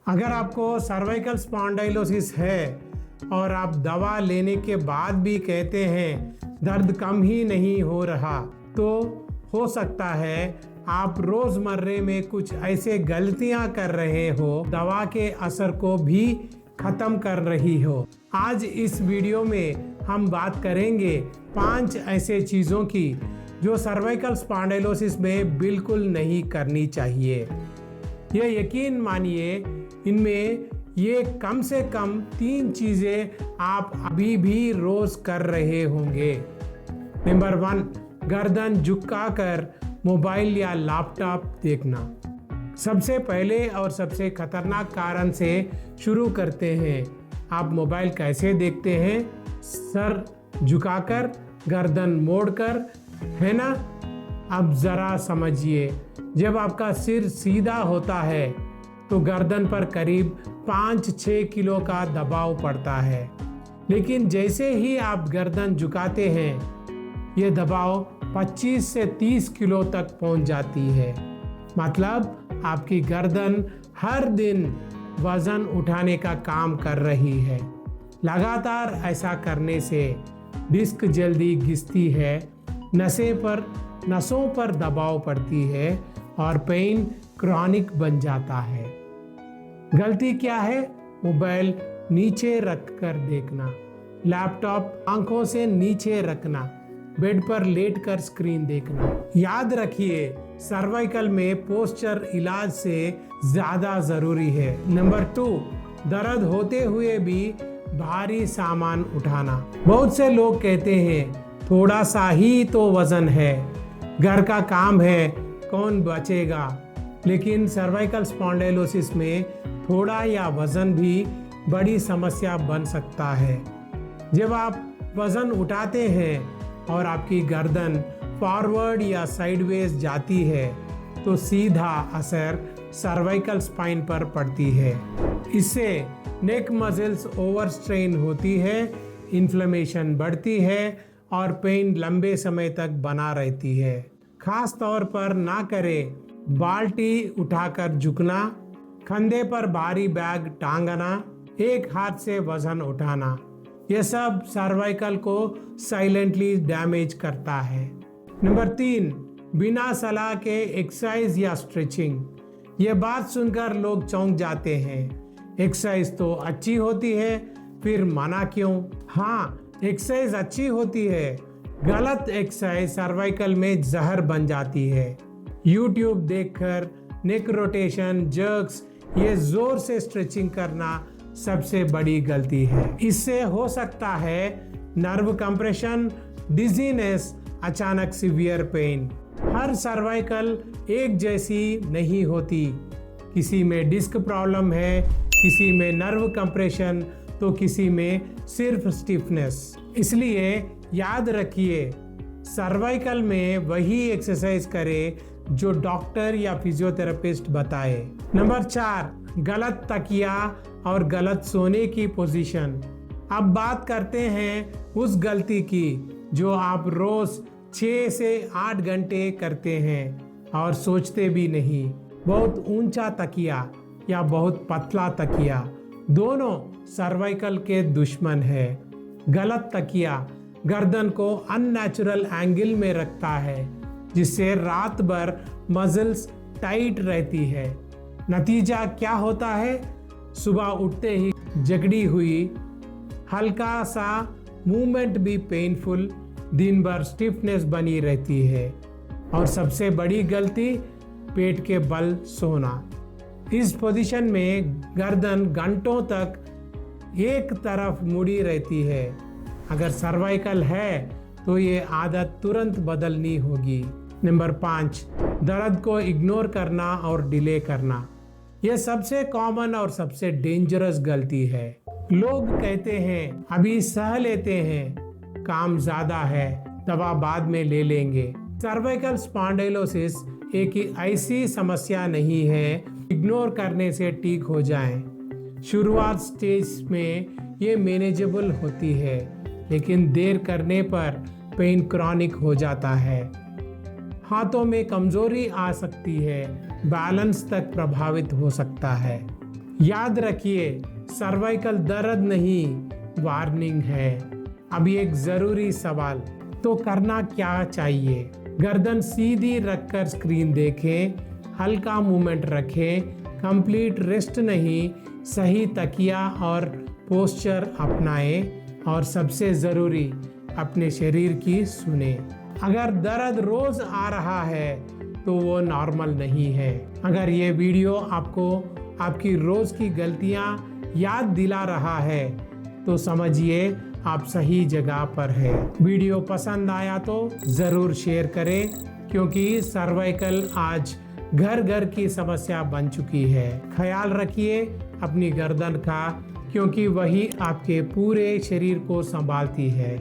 अगर आपको cervical spondylosis है और आप दवा लेने के बाद भी कहते हैं दर्द कम ही नहीं हो रहा, तो हो सकता है आप रोजमर्रे में कुछ ऐसे गलतियां कर रहे हो दवा के असर को भी खत्म कर रही हो। आज इस वीडियो में हम बात करेंगे 5 ऐसे चीजों की जो सर्वाइकल स्पॉन्डिलोसिस में बिल्कुल नहीं करनी चाहिए। ये यकीन मानिए, इनमें ये कम से कम 3 चीजें आप अभी भी रोज कर रहे होंगे। नंबर 1, गर्दन झुकाकर मोबाइल या लैपटॉप देखना। सबसे पहले और सबसे खतरनाक कारण से शुरू करते हैं। आप मोबाइल कैसे देखते हैं? सर झुकाकर, गर्दन मोड़कर, है ना? अब जरा समझिए, जब आपका सिर सीधा होता है तो गर्दन पर करीब 5-6 किलो का दबाव पड़ता है, लेकिन जैसे ही आप गर्दन झुकाते हैं ये दबाव 25 से 30 किलो तक पहुंच जाती है। मतलब आपकी गर्दन हर दिन वजन उठाने का काम कर रही है। लगातार ऐसा करने से डिस्क जल्दी घिसती है, नसों पर दबाव पड़ती है और पेन क्रॉनिक बन जाता है। गलती क्या है? मोबाइल नीचे रखकर देखना, लैपटॉप आंखों से नीचे रखना, बेड पर लेटकर स्क्रीन देखना। याद रखिए, सर्वाइकल में पोस्चर इलाज से ज्यादा जरूरी है। नंबर 2, दर्द होते हुए भी भारी सामान उठाना। बहुत से लोग कहते हैं थोड़ा सा ही तो वजन है, घर का काम है, कौन बचेगा। लेकिन सर्वाइकल स्पॉन्डिलोसिस में थोड़ा या वजन भी बड़ी समस्या बन सकता है। जब आप वजन उठाते हैं और आपकी गर्दन फॉरवर्ड या साइडवेज जाती है तो सीधा असर सर्वाइकल स्पाइन पर पड़ती है। इससे नेक मसल्स ओवरस्ट्रेन होती है, इन्फ्लेमेशन बढ़ती है और पेन लंबे समय तक बना रहती है। खास तौर पर ना करें बाल्टी उठाकर झुकना, कंधे पर भारी बैग टांगना, एक हाथ से वजन उठाना। यह सब सर्वाइकल को साइलेंटली डैमेज करता है। नंबर 3, बिना सलाह के एक्सरसाइज या स्ट्रेचिंग। यह बात सुनकर लोग चौंक जाते हैं। एक्सरसाइज तो अच्छी होती है, फिर मना क्यों? हाँ, एक्सरसाइज अच्छी होती है, गलत एक्सरसाइज सर्वाइकल में जहर बन जाती है। यूट्यूब देखकर नेक रोटेशन, जर्क्स, ये जोर से स्ट्रेचिंग करना सबसे बड़ी गलती है। इससे हो सकता है नर्व कंप्रेशन, डिजीनेस, अचानक सीवियर पेन। हर सर्वाइकल एक जैसी नहीं होती। किसी में डिस्क प्रॉब्लम है, किसी में नर्व कंप्रेशन, तो किसी में सिर्फ स्टिफनेस। इसलिए याद रखिए, सर्वाइकल में वही एक्सरसाइज करें जो डॉक्टर या फिजियोथेरेपिस्ट बताए। नंबर 4, गलत तकिया और गलत सोने की पोजीशन। अब बात करते हैं उस गलती की जो आप रोज 6 से 8 घंटे करते हैं और सोचते भी नहीं। बहुत ऊंचा तकिया या बहुत पतला तकिया, दोनों सर्वाइकल के दुश्मन है। गलत तकिया गर्दन को अननेचुरल एंगल में रखता है, जिससे रात भर मसल्स टाइट रहती है। नतीजा क्या होता है? सुबह उठते ही जकड़ी हुई, हल्का सा मूवमेंट भी पेनफुल, दिन भर स्टिफनेस बनी रहती है। और सबसे बड़ी गलती, पेट के बल सोना। इस पोजीशन में गर्दन घंटों तक एक तरफ मुड़ी रहती है। अगर सर्वाइकल है तो ये आदत तुरंत बदलनी होगी। नंबर 5, दर्द को इग्नोर करना और डिले करना। यह सबसे कॉमन और सबसे डेंजरस गलती है। लोग कहते हैं अभी सह लेते हैं, काम ज्यादा है, दवा बाद में ले लेंगे। सर्वाइकल स्पॉन्डिलोसिस एक ऐसी समस्या नहीं है इग्नोर करने से ठीक हो जाए। शुरुआत स्टेज में ये मैनेजेबल होती है, लेकिन देर करने पर पेन क्रॉनिक हो जाता है। हाथों में कमजोरी आ सकती है, बैलेंस तक प्रभावित हो सकता है। याद रखिए, सर्वाइकल दर्द नहीं, वार्निंग है। अभी एक जरूरी सवाल, तो करना क्या चाहिए? गर्दन सीधी रखकर स्क्रीन देखें, हल्का मूवमेंट रखें, कंप्लीट रेस्ट नहीं, सही तकिया और पोस्चर अपनाएं और सबसे ज़रूरी अपने शरीर की सुने। अगर दर्द रोज़ आ रहा है तो वो नॉर्मल नहीं है। अगर ये वीडियो आपको आपकी रोज़ की गलतियां याद दिला रहा है तो समझिए आप सही जगह पर है। वीडियो पसंद आया तो ज़रूर शेयर करें, क्योंकि सर्वाइकल आज घर घर की समस्या बन चुकी है। ख्याल रखिए अपनी गर्दन का, क्योंकि वही आपके पूरे शरीर को संभालती है।